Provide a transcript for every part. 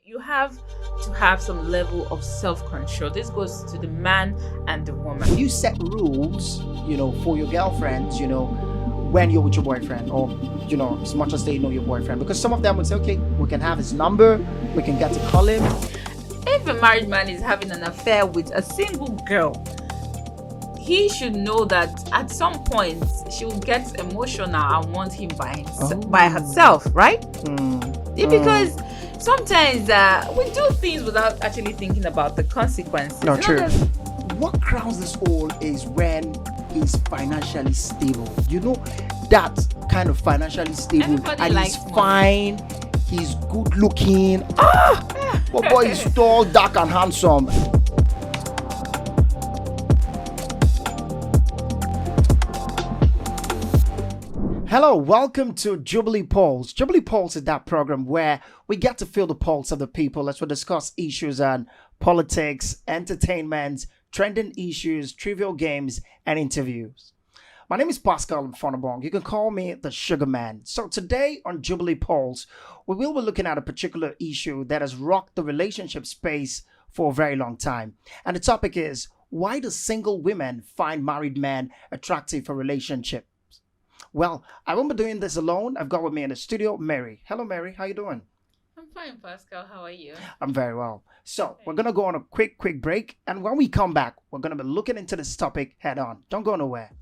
you have to have some level of self-control. This goes to the man and the woman. You set rules, for your girlfriends, when you're with your boyfriend, or as much as they know your boyfriend, because some of them would say, okay, we can have his number, we can get to call him. If a married man is having an affair with a single girl, he should know that at some point she will get emotional and want him by herself, right? Because sometimes we do things without actually thinking about the consequences. No, true. What crowns this all is when he's financially stable. That kind of financially stable. Everybody and likes he's money. fine, he's good looking. But boy, he's tall, dark, and handsome. Hello, welcome to Jubilee Pulse. Jubilee Pulse is that program where we get to feel the pulse of the people as we discuss issues on politics, entertainment, trending issues, trivial games, and interviews. My name is Pascal Mfonabong. You can call me the Sugar Man. So today on Jubilee Pulse, we will be looking at a particular issue that has rocked the relationship space for a very long time. And the topic is, why do single women find married men attractive for relationships? Well, I won't be doing this alone. I've got with me in the studio, Mary. Hello, Mary. How you doing? I'm fine, Pascal. How are you? I'm very well. So we're going to go on a quick break. And when we come back, we're going to be looking into this topic head on. Don't go nowhere.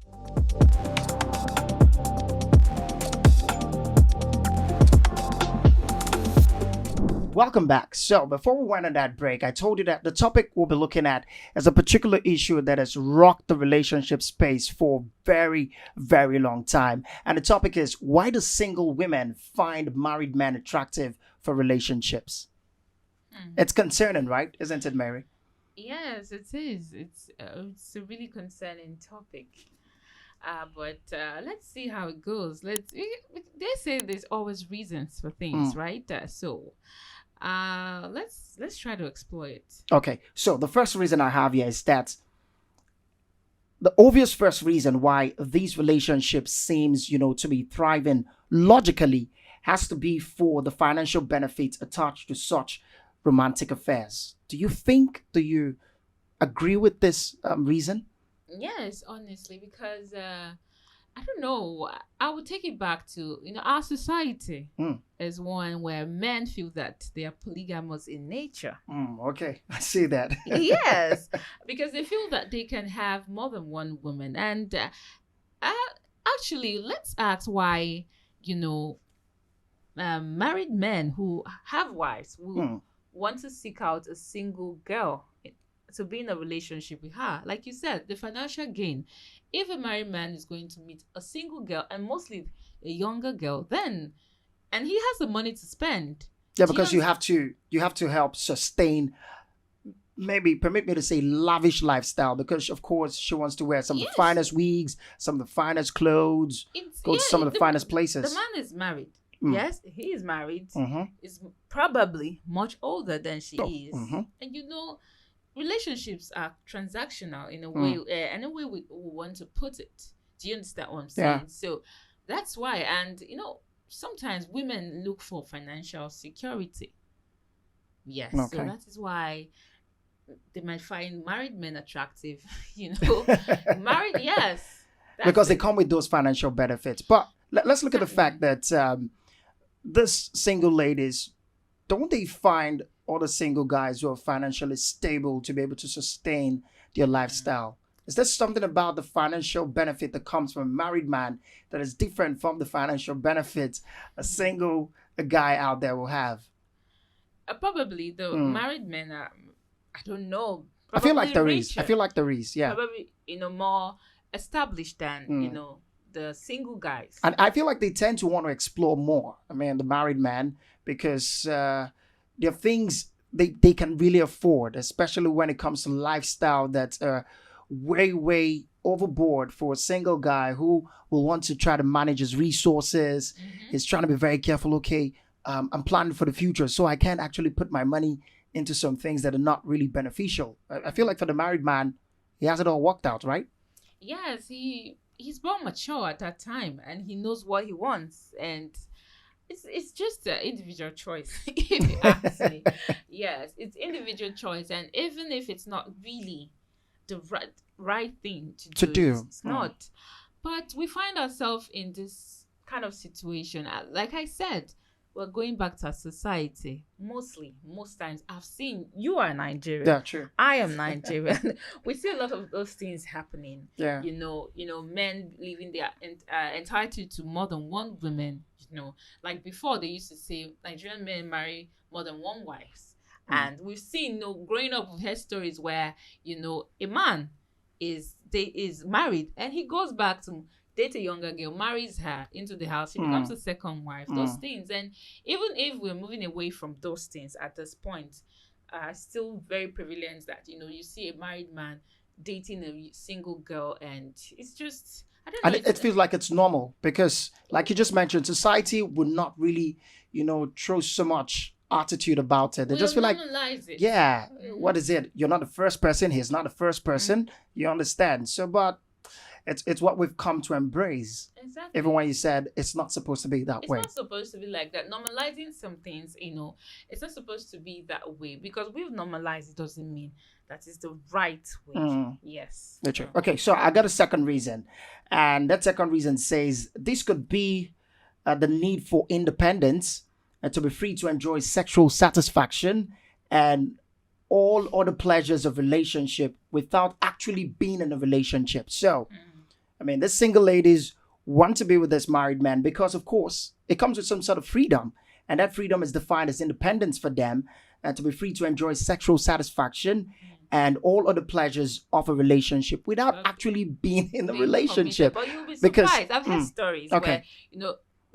Welcome back. So before we went on that break, I told you that the topic we'll be looking at is a particular issue that has rocked the relationship space for a very, very long time. And the topic is, why do single women find married men attractive for relationships? It's concerning, right? Isn't it, Mary? Yes, it is. It's a really concerning topic. But let's see how it goes. They say there's always reasons for things, right? Let's try to explore it. Okay, so the first reason I have here is that the obvious first reason why these relationships seems, to be thriving logically has to be for the financial benefits attached to such romantic affairs. Do you agree with this reason? Yes, honestly, because I don't know. I would take it back to our society as one where men feel that they are polygamous in nature. Okay, I see that. Yes, because they feel that they can have more than one woman, and actually, let's ask why married men who have wives will want to seek out a single girl to be in a relationship with her. Like you said, the financial gain. If a married man is going to meet a single girl, and mostly a younger girl, and he has the money to spend. Yeah, because you have to help sustain, maybe permit me to say, lavish lifestyle, because of course she wants to wear some of the finest wigs, some of the finest clothes, go to some of the finest places. The man is married. Yes, he is married. Is probably much older than she is. And relationships are transactional in a way, any way we want to put it. Do you understand what I'm saying? Yeah. So that's why. And, sometimes women look for financial security. Yes. Okay. So that is why they might find married men attractive, Married, yes. Because they come with those financial benefits. But let's look at the fact that this single ladies, don't they find other single guys who are financially stable to be able to sustain their lifestyle? Is there something about the financial benefit that comes from a married man that is different from the financial benefit a single guy out there will have? Probably the married men are, I don't know. I feel like there is. Yeah. Probably, more established than, the single guys. And I feel like they tend to want to explore more. I mean, the married man, because there are things they can really afford, especially when it comes to lifestyle that's way overboard for a single guy who will want to try to manage his resources. He's trying to be very careful. Okay, I'm planning for the future, so I can't actually put my money into some things that are not really beneficial. I feel like for the married man, he has it all worked out, right? Yes, he's more mature at that time, and he knows what he wants. And It's just an individual choice, if you ask me. Yes, it's individual choice, and even if it's not really the right thing to To do, do. it's not. But we find ourselves in this kind of situation. Like I said, we're going back to our society. Most times, I've seen you are Nigerian. Yeah, true. I am Nigerian. We see a lot of those things happening. Yeah. Men believing they are entitled to more than one woman. Like before they used to say Nigerian men marry more than one wife. And we've seen, growing up, we've heard stories where, a man is married and he goes back to date a younger girl, marries her into the house, she becomes a second wife, those things. And even if we're moving away from those things at this point, still very prevalent that, you see a married man dating a single girl, and it's just, I don't know. And it feels like it's normal because, like you just mentioned, society would not really, throw so much attitude about it. They just feel like, it. yeah, what is it? You're not the first person. He's not the first person. You understand? So, but it's what we've come to embrace. Exactly. Even when you said it's not supposed to be that way. It's not supposed to be like that. Normalizing some things, it's not supposed to be that way, because we've normalized it doesn't mean that is the right way. Yes. True. Okay, so I got a second reason. And that second reason says this could be the need for independence and to be free to enjoy sexual satisfaction and all other pleasures of relationship without actually being in a relationship. So, the single ladies want to be with this married man because, of course, it comes with some sort of freedom. And that freedom is defined as independence for them and to be free to enjoy sexual satisfaction and all other pleasures of a relationship without actually being in a relationship. But you'll be surprised. I've heard stories where,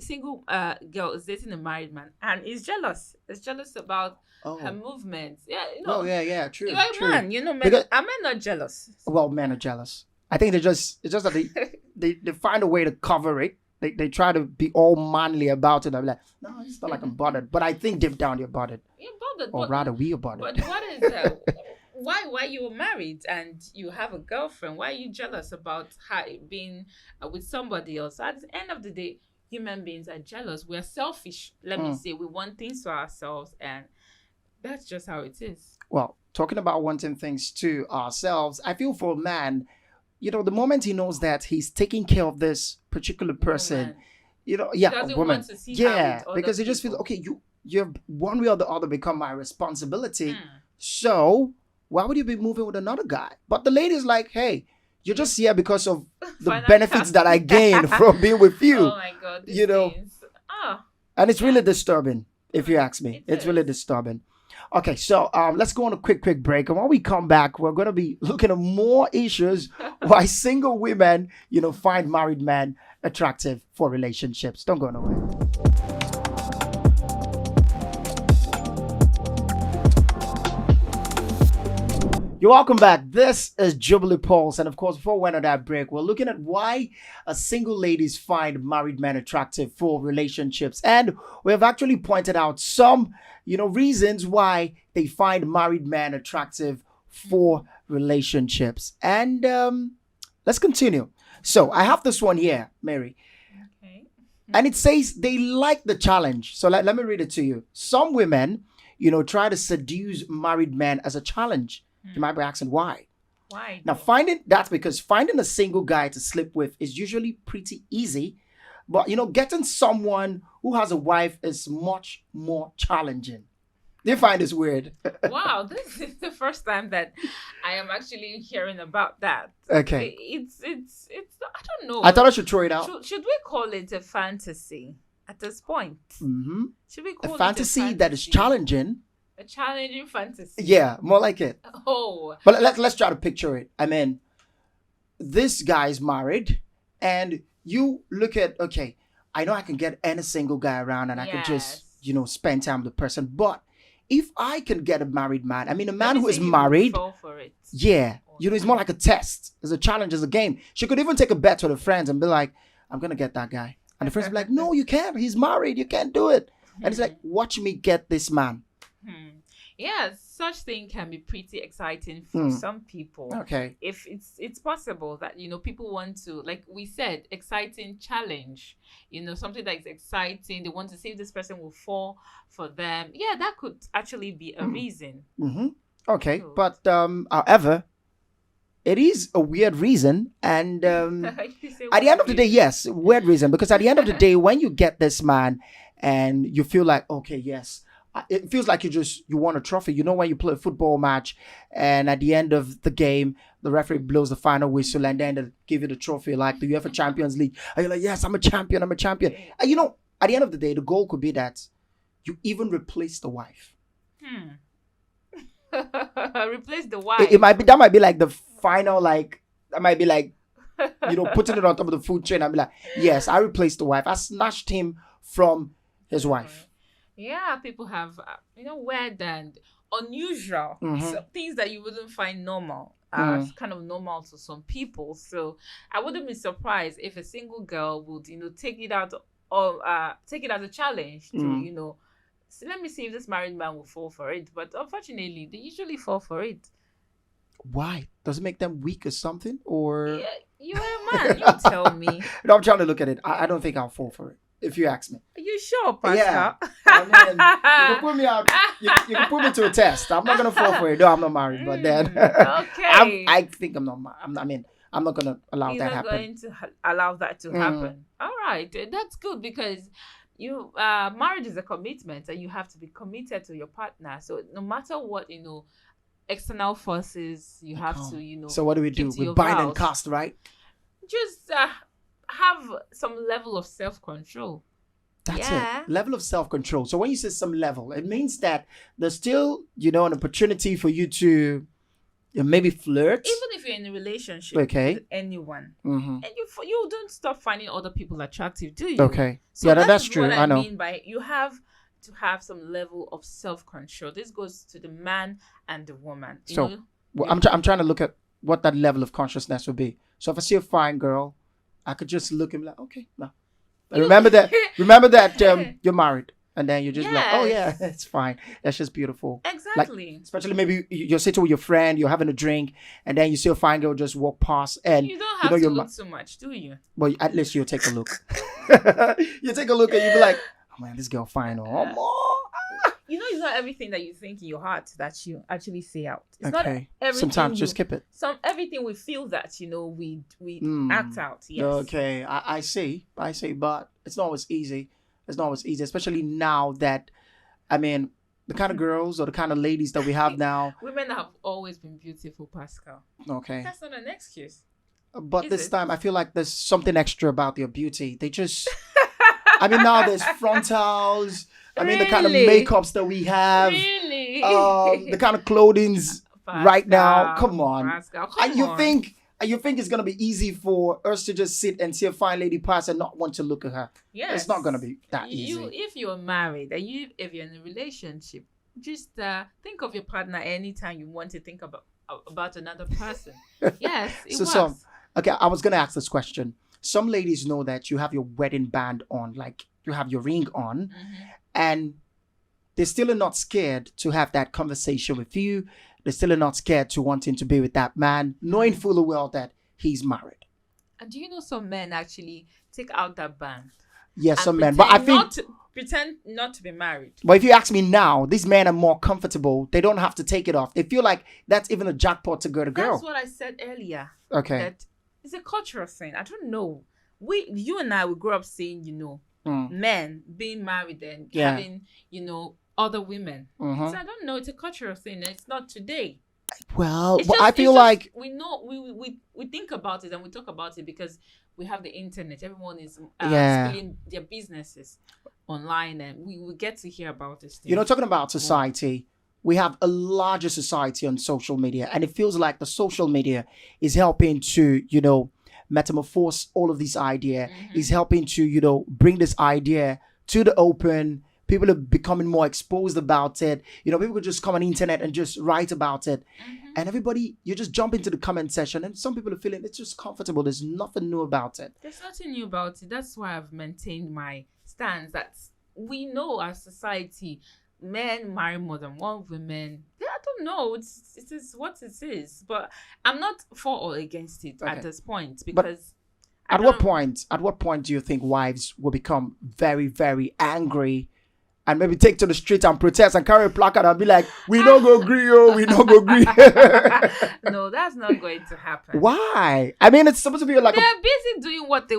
single girl is dating a married man and is jealous. Is jealous about her movements. Yeah, true. You're a man, men are men not jealous? Well, men are jealous. I think it's just that they find a way to cover it. They try to be all manly about it. I'm like, no, it's not like I'm bothered. But I think deep down you're bothered. You're bothered. Or rather, we are bothered. But what is that? Why you were married and you have a girlfriend? Why are you jealous about her being with somebody else? At the end of the day, human beings are jealous. We're selfish. Let me say, we want things for ourselves, and that's just how it is. Well, talking about wanting things to ourselves, I feel for a man, the moment he knows that he's taking care of this particular person, a woman. Want to see because he just feels, okay, you're one way or the other become my responsibility. So why would you be moving with another guy? But the lady's like, hey, you're just here because of the benefits that I gain from being with you. Oh my God. And it's really disturbing, if you ask me. It's really disturbing. Okay, so let's go on a quick break. And when we come back, we're going to be looking at more issues why single women, find married men attractive for relationships. Don't go nowhere. You're welcome back. This is Jubilee Pulse. And of course, before we went on that break, we're looking at why single ladies find married men attractive for relationships. And we have actually pointed out some, reasons why they find married men attractive for relationships. And let's continue. So I have this one here, Mary. Okay. And it says they like the challenge. So let me read it to you. Some women, try to seduce married men as a challenge. You might be asking why. Why? Now, that's because finding a single guy to sleep with is usually pretty easy. But, getting someone who has a wife is much more challenging. Do you find this weird? Wow, this is the first time that I am actually hearing about that. Okay. It's I don't know. I thought I should throw it out. Should we call it a fantasy at this point? Mm-hmm. Should we call a fantasy that is challenging? A challenging fantasy. Yeah, more like it. Oh. But let's try to picture it. This guy is married, and you look at, okay, I know I can get any single guy around, and I can just, spend time with the person. But if I can get a married man, a man who is married, fall for it. Yeah, it's more like a test. It's a challenge, it's a game. She could even take a bet with her friends and be like, I'm gonna get that guy, and the friends will be like, no, you can't. He's married. You can't do it. And it's like, watch me get this man. Yeah, such thing can be pretty exciting for some people. Okay. If it's possible that people want to, like we said, exciting challenge, something that is exciting. They want to see if this person will fall for them. Yeah, that could actually be a reason. Mm-hmm. Okay, So, but however, it is a weird reason, and you say at the end of the day, reason. yes, weird reason, because at the end of the day, when you get this man and you feel like, okay, yes, it feels like you won a trophy. You know, when you play a football match and at the end of the game, the referee blows the final whistle and then they give you the trophy, like the UEFA Champions League. And you're like, yes, I'm a champion, I'm a champion. And at the end of the day, the goal could be that you even replace the wife. Replace the wife. It might be, that might be like the final, like, that might be like, putting it on top of the food chain. I'd be like, yes, I replaced the wife. I snatched him from his wife. Yeah, people have, weird and unusual things that you wouldn't find normal. It's kind of normal to some people. So I wouldn't be surprised if a single girl would, take it out or take it as a challenge to, so let me see if this married man will fall for it. But unfortunately, they usually fall for it. Why? Does it make them weak or something? Or Yeah, you're a man. You tell me. No, I'm trying to look at it. I don't think I'll fall for it, if you ask me. Are you sure, Pascal? Yeah. I mean, you can put me out. You can put me to a test. I'm not gonna fall for it. No, I'm not married. But then, okay. I think I'm not. I'm not gonna allow You're that not happen. going to allow that to happen. All right, that's good because you marriage is a commitment and you have to be committed to your partner. So no matter what external forces, you have to So what do we do? keep to We your bind and vows. cast, right? Just have some level of self-control. That's Yeah. it. Level of self-control. So when you say some level, it means that there's still, an opportunity for you to maybe flirt. Even if you're in a relationship Okay. with anyone, Mm-hmm. and you don't stop finding other people attractive, do you? Okay. So Yeah, that that's is true. what I know. mean by you have to have some level of self-control. This goes to the man and the woman. So, Well, I'm trying to look at what that level of consciousness would be. So if I see a fine girl, I could just look and be like, okay, no. Remember that you're married. And then you're just like, oh yeah, Yes. it's fine. That's just beautiful. Exactly. Especially maybe you're sitting with your friend, you're having a drink, and then you see a fine girl just walk past, and You don't have to you're look so much, do you? well, at least you'll take a look. You take a look and you'll be like, oh man, this girl fine. Oh, It's not everything that you think in your heart that you actually say out. It's okay. not everything. Sometimes just skip it. Everything we feel that we act out. Yes. Okay, I see, but it's not always easy. It's not always easy, especially now that, the kind of girls or the kind of ladies that we have now. Women have always been beautiful, Pascal. Okay. That's not an excuse. But Is this it? time, I feel like there's something extra about their beauty. They just, now there's frontals. The kind of Really? makeups that we have. Really? The kind of clothing's right now. Come on. Pascal, And you on. think it's gonna be easy for us to just sit and see a fine lady pass and not want to look at her? Yes. It's not gonna be that easy. If you're married and if you're in a relationship, just think of your partner anytime you want to think about another person. Yes, it works. Okay, I was gonna ask this question. Some ladies know that you have your wedding band on, like you have your ring on, and they still are not scared to have that conversation with you. They still are not scared to wanting to be with that man, knowing full well that he's married. And do you know some men actually take out that band? Yes, and some men. But I think, pretend not to be married. but if you ask me now, these men are more comfortable. They don't have to take it off. They feel like that's even a jackpot to go to girl. That's what I said earlier. Okay. That it's a cultural thing. I don't know. You and I, we grew up seeing, men being married and having, other women. So I don't know. It's a cultural thing. It's not today. Well, It's but just- I it's feel just like we know we think about it and we talk about it because we have the internet. Everyone is spilling their businesses online, and we get to hear about this thing. talking about society, we have a larger society on social media, and it feels like the social media is helping to, metamorphose all of this idea, is helping to, bring this idea to the open. People are becoming more exposed about it. People could just come on the internet and just write about it. And everybody, you just jump into the comment section, and some people are feeling it's just comfortable. There's nothing new about it. There's nothing new about it. That's why I've maintained my stance that we know as society men marry more than one woman. Yeah, I don't know. It is what it is. But I'm not for or against it Okay. at this point But because At what point do you think wives will become very, very angry and maybe take to the street and protest and carry a placard and be like, we don't go agree, oh, we don't go agree. No, that's not going to happen. Why? I mean, it's supposed to be like They're busy doing what they're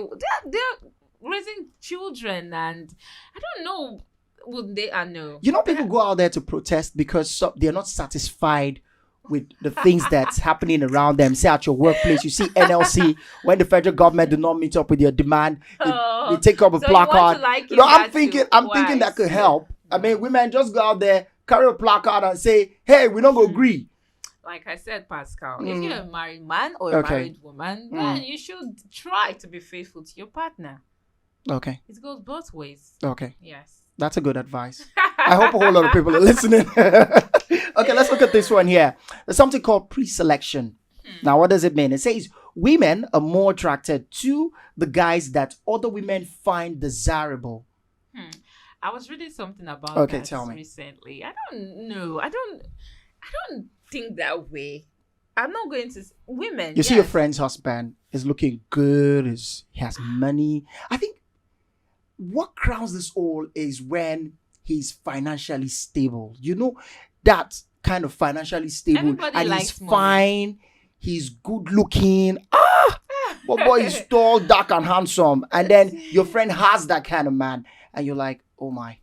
raising children, and I don't know. Would they? I know. you know, people go out there to protest because they're not satisfied with the things that's happening around them. Say at your workplace, you see NLC, when the federal government do not meet up with your demand, they take up a So you want placard. to like You know, him I'm thinking Why? that could help. I mean, women just go out there, carry a placard and say, hey, we don't go agree. Like I said, Pascal, if Mm. you're a married man or a Okay. married woman, then you should try to be faithful to your partner. Okay. It goes both ways. Okay. Yes. That's a good advice. I hope a whole lot of people are listening. Okay, let's look at this one here. There's something called pre-selection. Now, what does it mean? It says women are more attracted to the guys that other women find desirable. I was reading something about Okay, that tell me. recently. I don't know. I don't think that way. I'm not going to women. You see your yes. friend's husband is looking good, he has money. I think what crowns this all is when he's financially stable. You know, that kind of financially stable, Everybody and he's likes money. fine, he's good looking. But boy is tall, dark, and handsome. And then your friend has that kind of man, and you're like, oh my,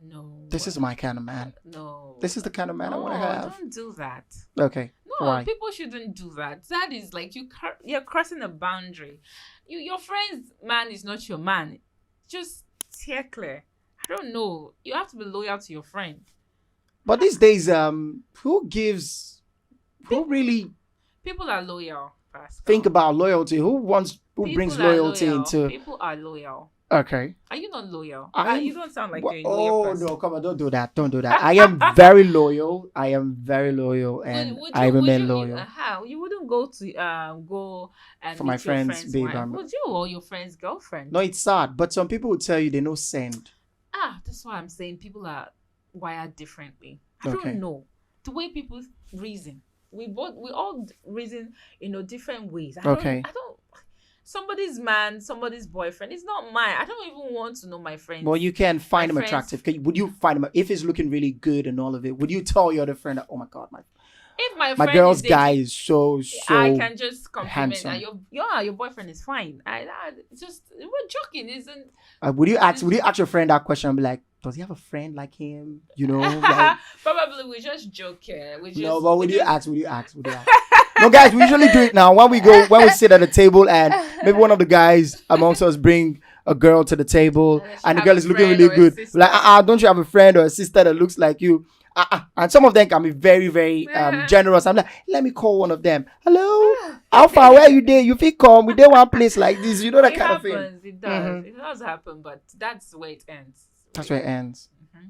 No. this is my kind of man. No. This is the kind of man I want to have. Don't do that. Okay. No, Why? people shouldn't do that. That is like you're crossing a boundary. Your friend's man is not your man. Just steer clear. I don't know. You have to be loyal to your friend. But these days, who really People are loyal. Pascal. think about loyalty? Who People brings are loyalty loyal. into? People are loyal. Okay. Are you not loyal? I'm- You don't sound like Wha- you're a loyal oh person. no, come on, don't do that. Don't do that. I am very loyal. And I remain loyal. You wouldn't go to go and For meet my your friends, babe, wife. I'm- Would you or your friend's girlfriend? No, it's sad, but some people will tell you they know send. That's why I'm saying people are wired differently. I Okay. don't know the way people reason. We all reason in different ways. Okay. I don't. Somebody's man, somebody's boyfriend. It's not mine. I don't even want to know my friends. Well, you can find him friends- attractive. Would you find him if he's looking really good and all of it? Would you tell your other friend, "Oh my God, if my my friend girl's is dating- guy is so I can just compliment handsome." that your boyfriend is fine. We're joking, isn't? Would you ask your friend that question and be like, "Does he have a friend like him?" You know. Like, Probably we just joke here. no, but would you ask? No, guys, we usually do it now when we sit at a table and maybe one of the guys amongst us bring a girl to the table and the girl is looking really good. We're like, don't you have a friend or a sister that looks like you? And some of them can be very, very generous. I'm like, let me call one of them. Hello, how far? Where you there? You feel come? We there one place like this, you know, that It kind happens. of thing. It does. It does happen, but that's the way it ends. That's where it ends.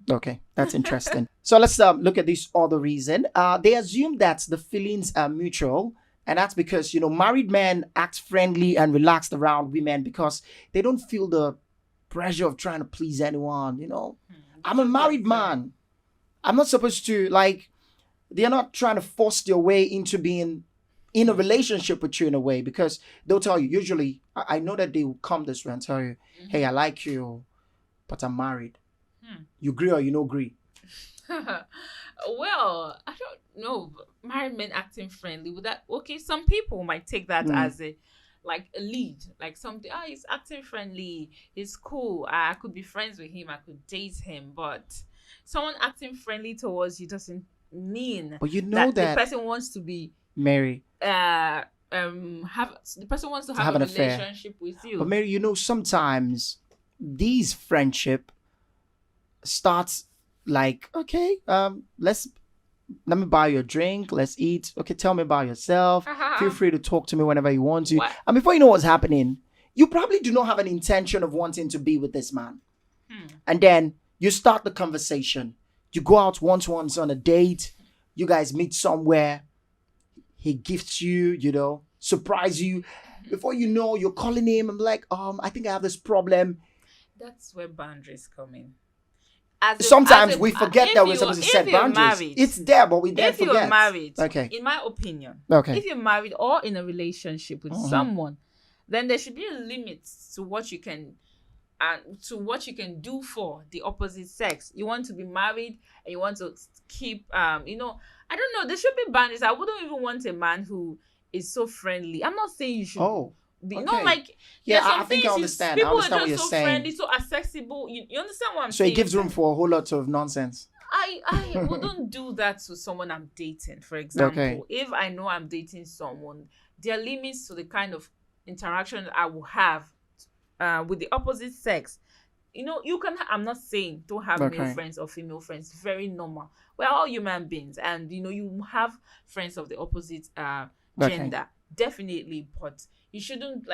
Okay, that's interesting. So let's look at this other reason. They assume that the feelings are mutual, and that's because married men act friendly and relaxed around women because they don't feel the pressure of trying to please anyone. I'm a married man. I'm not supposed to they're not trying to force their way into being in a relationship with you in a way, because they'll tell you, usually, I know that they will come this way and tell you, hey, I like you, but I'm married. You agree or you don't agree? Well, I don't know. Married men acting friendly, with that, okay, some people might take that as a lead. Like something, he's acting friendly, he's cool, I could be friends with him, I could date him. But someone acting friendly towards you doesn't mean But you know that the person wants to be Mary, the person wants to have an a affair. relationship with you. But Mary, sometimes these friendship starts like, okay, let me buy you a drink, let's eat. Okay, tell me about yourself. Feel free to talk to me whenever you want to. What? And before you know what's happening, you probably do not have an intention of wanting to be with this man. And then you start the conversation. You go out once on a date. You guys meet somewhere. He gifts you, surprise you. Before you know, you're calling him and like, I think I have this problem. That's where boundaries come in. sometimes we forget that we're supposed to set boundaries. Married, it's there, but we then if forget. you're married, okay, in my opinion, okay, if you're married or in a relationship with someone, then there should be a limit to what you can do for the opposite sex. You want to be married and you want to keep I don't know, there should be boundaries. I wouldn't even want a man who is so friendly. I'm not saying you should be, okay. like, I think I understand. People I understand are what you're just so saying. friendly, so accessible. You understand what I'm So saying? it gives room for a whole lot of nonsense. I wouldn't do that to someone I'm dating, for example. Okay. If I know I'm dating someone, there are limits to the kind of interaction I will have with the opposite sex. You can. I'm not saying don't have male friends or female friends. Very normal. We're all human beings, and you have friends of the opposite gender, definitely. But you shouldn't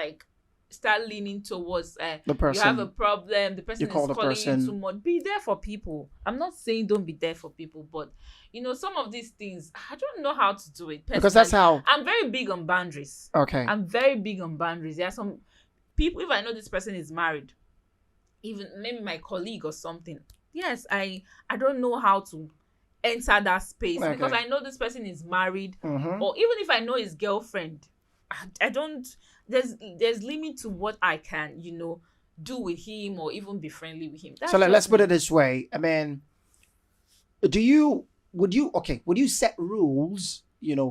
start leaning towards the person. You have a problem. The person is calling you too much. Be there for people. I'm not saying don't be there for people, but some of these things I don't know how to do it personally. Because that's how I'm very big on boundaries. Okay. I'm very big on boundaries. There are some people, if I know this person is married, even maybe my colleague or something, yes, I don't know how to enter that space because I know this person is married, or even if I know his girlfriend, I don't. There's limit to what I can do with him or even be friendly with him. So let's put it this way. I mean, would you set rules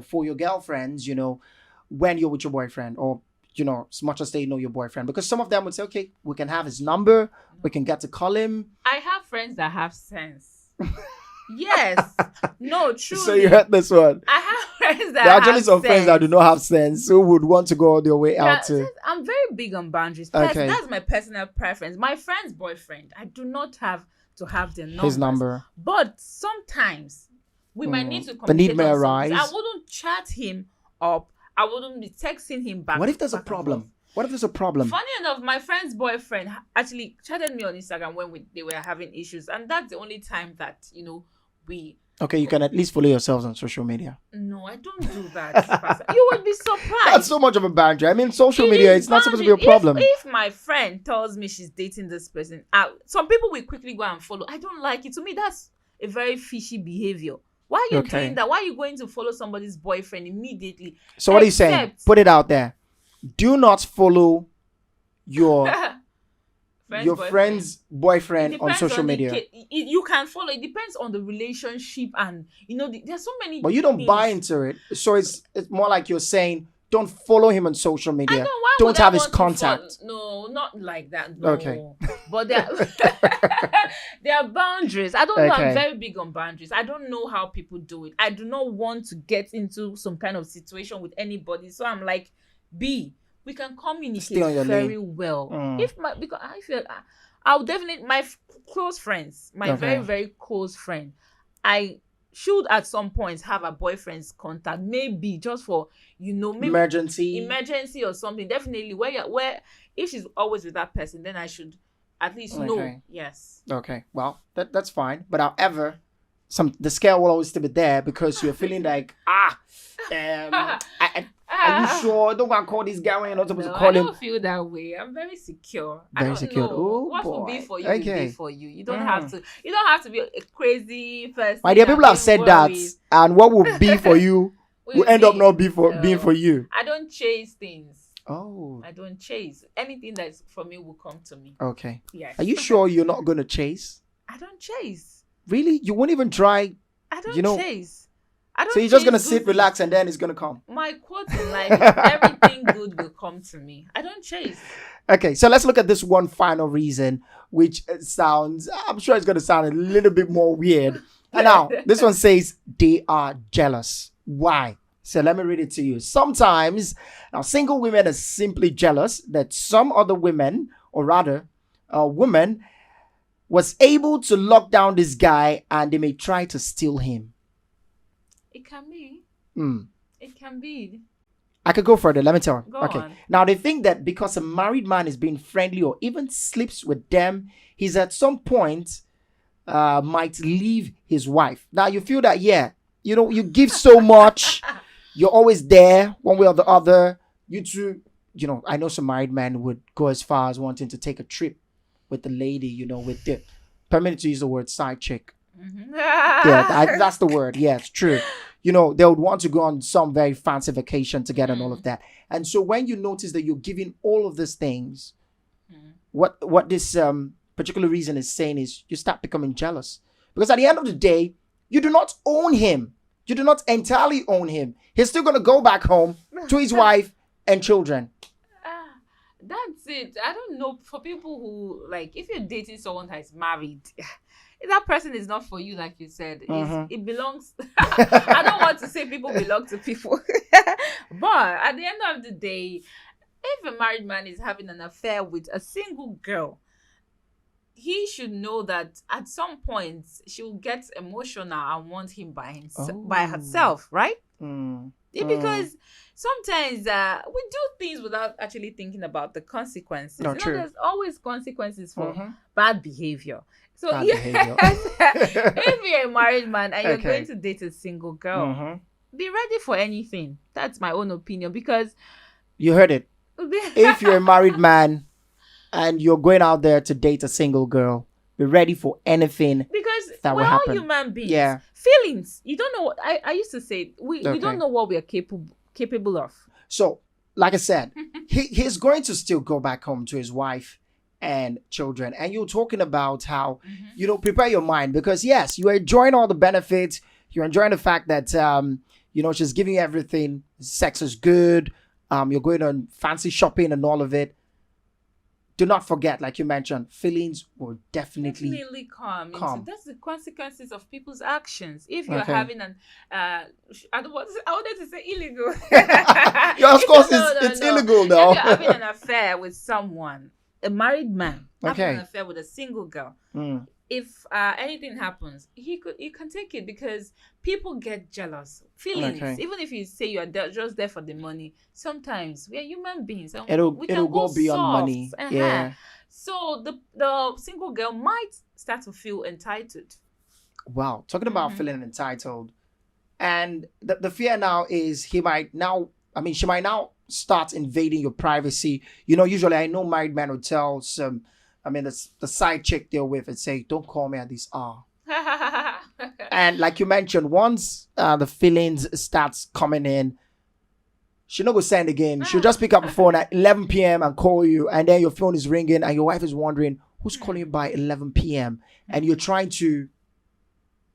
for your girlfriends when you're with your boyfriend, or as much as they know your boyfriend? Because some of them would say, okay, we can have his number, we can get to call him. I have friends that have sense. Yes. No, truly. So you heard this one. I have friends that there are actually some friends that do not have sense, who would want to go their way out to. I'm very big on boundaries. Okay. That's my personal preference. My friend's boyfriend, I do not have to have their number. His number. But sometimes we might need to communicate. The need may arise. I wouldn't chat him up. I wouldn't be texting him back. What if there's a problem? What if there's a problem? Funny enough, my friend's boyfriend actually chatted me on Instagram when they were having issues, and that's the only time that we. Okay, you can at least follow yourselves on social media. No, I don't do that. You would be surprised. That's so much of a boundary. I mean, social media, it's not supposed to be a problem. If my friend tells me she's dating this person, some people will quickly go and follow. I don't like it. To me, that's a very fishy behavior. Why are you doing that? Why are you going to follow somebody's boyfriend immediately? So what are you saying? Put it out there. Do not follow your friend's boyfriend on social media. You can follow. It depends on the relationship, and there's so many. But you don't buy into it. So it's more like you're saying, don't follow him on social media. Don't have his contact. No, not like that. No. Okay. But there are boundaries. I don't know. I'm very big on boundaries. I don't know how people do it. I do not want to get into some kind of situation with anybody. So I'm like, we can communicate very well. Because I feel I'll definitely my close friends, my very, very close friend, I should at some point have a boyfriend's contact, maybe just for maybe emergency or something. Definitely where if she's always with that person, then I should at least know. Yes. Okay. Well, that's fine. But however, the scale will always still be there because you're feeling like are you sure? Don't go and call this guy when you're not supposed to call him. I don't feel that way. I'm very secure. Very secure. Oh, what boy. will be for you will be for you. You don't have to. You don't have to be a crazy person. My dear, people have said that, and what will be for you will end up not being for you. I don't chase things. Oh. I don't chase. Anything that's for me will come to me. Okay. Yes. Are you sure you're not going to chase? I don't chase. Really? You won't even try? I don't chase. So you're just going to sit, relax, and then it's going to come? My quote in life is everything good will come to me. I don't chase. Okay, so let's look at this one final reason, which sounds, I'm sure it's going to sound a little bit more weird. And now, this one says they are jealous. Why? So let me read it to you. Sometimes, now single women are simply jealous that some other women, or rather, a woman, was able to lock down this guy and they may try to steal him. It can be. It can be. I could go further. Let me tell you. Go on. Now, they think that because a married man is being friendly or even sleeps with them, he's at some point might leave his wife. Now, you feel that, you give so much. You're always there one way or the other. You two, I know some married men would go as far as wanting to take a trip with the lady, with the permit me to use the word side chick. Mhm. That's the word. Yeah, it's true. They would want to go on some very fancy vacation together and all of that. And so when you notice that you're giving all of these things, what this particular reason is saying is you start becoming jealous. Because at the end of the day, you do not own him. You do not entirely own him. He's still going to go back home to his wife and children. That's it. I don't know. For people who, like, if you're dating someone that is married, that person is not for you, like you said. It belongs. I don't want to say people belong to people. But at the end of the day, if a married man is having an affair with a single girl, he should know that at some point she will get emotional and want him by herself, right? Because sometimes we do things without actually thinking about the consequences. True. There's always consequences for bad behavior. So Bad behavior. If you're a married man and you're going to date a single girl, be ready for anything. That's my own opinion, because you heard it. If you're a married man and you're going out there to date a single girl, be ready for anything. Because that we're will all happen. human beings. Yeah. Feelings. You don't know what I used to say. We don't know what we are capable of. So, like I said, he's going to still go back home to his wife and children. And you're talking about how, prepare your mind, because yes, you're enjoying all the benefits. You're enjoying the fact that, she's giving you everything. Sex is good. You're going on fancy shopping and all of it. Do not forget, like you mentioned, feelings will definitely come. That's the consequences of people's actions. If you're having an, I wanted to say illegal. Yeah, of course, it's illegal now. If you're having an affair with someone, a married man, having an affair with a single girl, if anything happens, he can take it, because people get jealous. Feelings, even if you say you are just there for the money, sometimes we are human beings. And it'll go go beyond soft. money. Yeah. So the single girl might start to feel entitled. Wow, talking about feeling entitled, and the fear now is she might now start invading your privacy. Usually I know married men would tell the side chick they're with and say, don't call me at this hour. And like you mentioned, once the feelings starts coming in, she'll not go send again. She'll just pick up the phone at 11 p.m. and call you, and then your phone is ringing and your wife is wondering who's calling you by 11 p.m. and you're trying to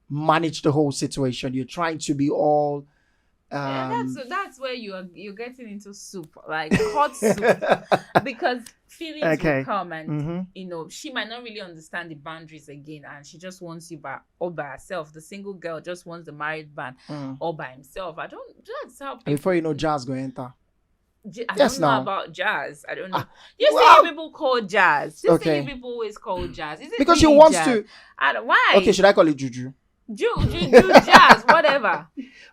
manage the whole situation. You're trying to be all that's where you're getting into soup, like hot soup, because feelings will come, and she might not really understand the boundaries again, and she just wants you all by herself. The single girl just wants the married man all by himself. That's how people, before you know, jazz go enter. I don't know about jazz. I don't know. See people call jazz. See people always call jazz. Is it because she really wants jazz? to. Why? Okay, should I call it juju? Jazz, whatever.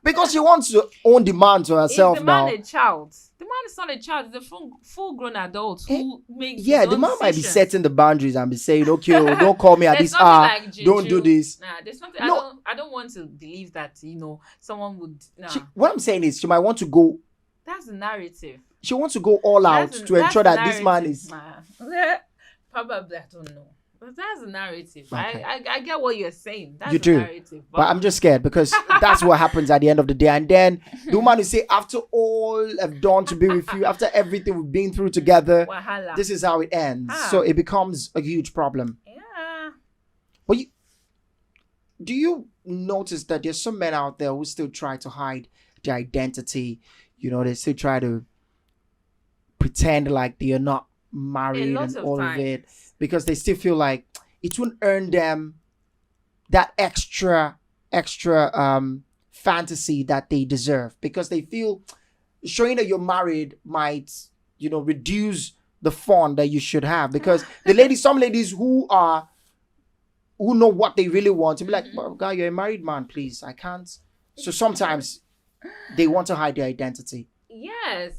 Because she wants to own the man to herself now. Is the man a child? The man is not a child. He's a full-grown adult who makes the man might be setting the boundaries and be saying, okay, don't call me at this hour. Like don't do this. Nah, there's nothing. No. I don't want to believe that, someone would. Nah. What I'm saying is she might want to go. That's the narrative. She wants to go all out to ensure that this man is. Probably, I don't know. But that's the narrative. Okay. I get what you're saying. That's you the do. Narrative. But I'm just scared, because that's what happens at the end of the day. And then the woman will say, after all I've done to be with you, after everything we've been through together, this is how it ends. So it becomes a huge problem. Yeah. But do you notice that there's some men out there who still try to hide their identity? They still try to pretend like they are not married and all of it, because they still feel like it won't earn them that extra fantasy that they deserve, because they feel showing that you're married might reduce the fun that you should have, because some ladies who know what they really want to be like, well, God, you're a married man, please, I can't. So sometimes they want to hide their identity. Yes,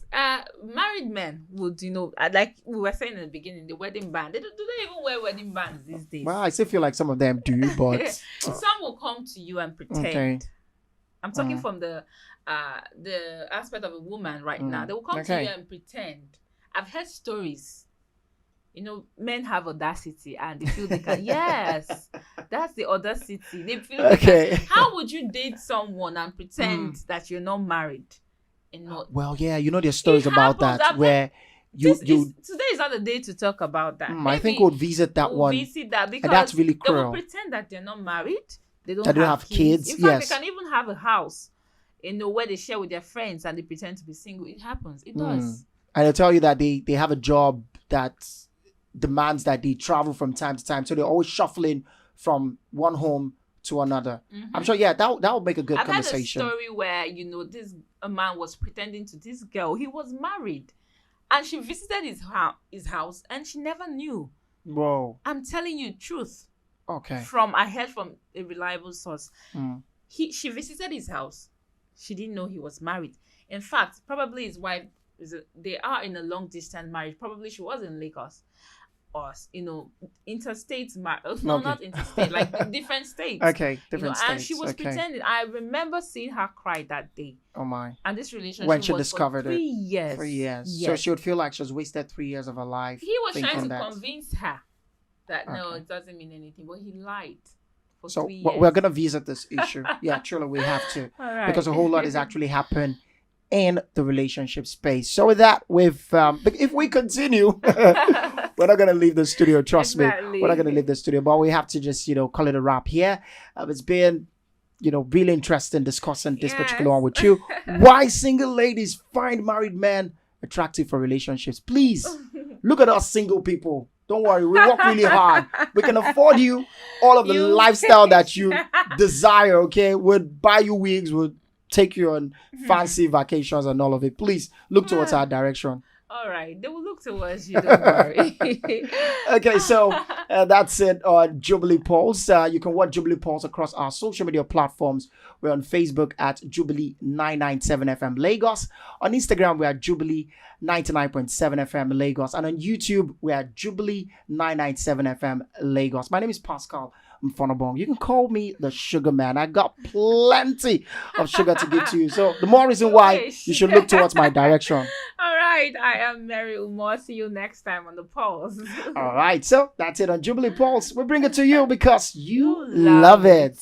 married men would, like we were saying in the beginning, the wedding band. Do they even wear wedding bands these days? Well, I still feel like some of them do, but some will come to you and pretend. Okay. I'm talking from the aspect of a woman right now. They will come to you and pretend. I've heard stories. Men have audacity and they feel they can. Yes, that's the audacity. They feel they Okay. can. How would you date someone and pretend that you're not married? Well, yeah, there's stories about happens. that where today is not the day to talk about that. I think we'll visit that one. Visit that because and that's really they cruel. will pretend that they're not married. They don't have kids. In yes. fact, they can even have a house, where they share with their friends and they pretend to be single. It happens. It does. And I tell you that they have a job that demands that they travel from time to time, so they're always shuffling from one home to another. I'm sure, that would make a good conversation. I've had a story where a man was pretending to this girl. He was married, and she visited his house, and she never knew. Whoa! I'm telling you truth. Okay. I heard from a reliable source. She visited his house. She didn't know he was married. In fact, probably his wife they are in a long distance marriage. Probably she was in Lagos. Or interstate marriage. No, not interstate, like different states. Okay, different states. And she was pretending. I remember seeing her cry that day. Oh my! And this relationship when she was discovered for 3 years. 3 years. Yes. So she would feel like she was wasted 3 years of her life. He was trying to convince her that no, it doesn't mean anything, but he lied. So 3 years. we're gonna visit this issue. Yeah, truly, we have to, because a whole lot has actually happened in the relationship space. So with that, if we continue, we're not gonna leave the studio. Trust me, we're not gonna leave the studio. But we have to just call it a wrap here. It's been really interesting discussing this particular one with you. Why single ladies find married men attractive for relationships? Please look at us single people. Don't worry, we work really hard. We can afford you all of the lifestyle that you desire. Okay, we'll buy you wigs. We'll take you on fancy vacations and all of it. Please look towards our direction. All right, they will look towards you. Don't worry. Okay, so that's it on Jubilee Pulse. You can watch Jubilee Pulse across our social media platforms. We're on Facebook at Jubilee 997 FM Lagos. On Instagram, we're at Jubilee 99.7 FM Lagos. And on YouTube, we're at Jubilee 997 FM Lagos. My name is Pascal Mfonobong. You can call me the Sugar Man. I got plenty of sugar to give to you. So the more reason why you should look towards my direction. All right. I am Mary Umar. See you next time on the Pulse. All right. So that's it on Jubilee Pulse. We bring it to you because you love it.